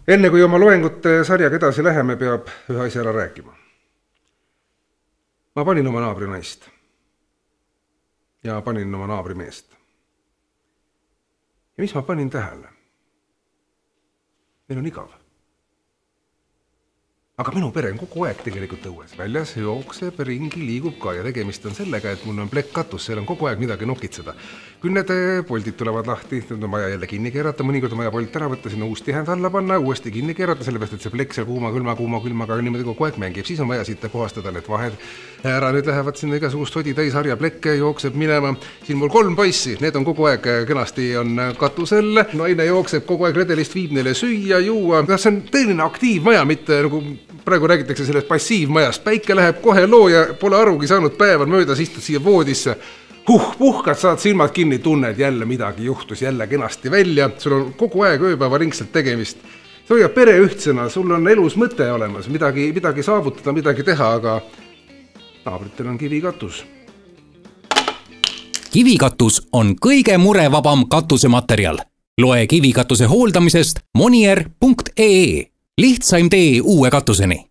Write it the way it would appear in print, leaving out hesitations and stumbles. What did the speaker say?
Enne kui oma loengute sarjaga edasi läheme, peab ühe asja ära rääkima. Ma panin oma naabri naist ja panin oma naabri meest. Ja mis ma panin tähele? Meil on igav. Aga minu pere on kogu aeg tegelikult õues. Väljas jookseb, ringi liigub ka ja tegemist on sellega, et mul on plekk katus, seal on kogu aeg midagi nokitseda. Küll need poldid tulevad lahti, need on vaja jälle kinni keerata, mõnikord on vaja polt ära võtta, sinna uus tihend alla panna, uuesti kinni keerata, sellepärast, et see plekk seal kuuma, külmaga niimoodi kogu aeg mängib. Siis on vaja siit puhastada need vahed. Ära nüüd lähevad sinna igasugust hodi täis harja plekke, jookseb minema. Siin mul 3 poissi, need on kogu aeg kenasti on katusel. Naine jookseb kogu aeg redelist, viib neile süüa, juua. See on tõeline aktiivmaja, mitte nagu praegu räägitakse sellest passiivmajast. Päike läheb kohe loo ja pole arugi saanud päeval möödas, istud siia voodisse. Puhkad, saad silmad kinni, tunned jälle midagi juhtus, jälle kenasti välja. Sul on kogu aeg ööpäeva ringselt tegemist. See hoiab pere ühtsena, sul on elus mõte olemas, midagi saavutada, midagi teha, aga naabritel on kivikatus. Kivikatus on kõige murevabam katusematerjal. Loe kivikatuse hooldamisest monier.ee. Lihtsaim tee uue katuseni.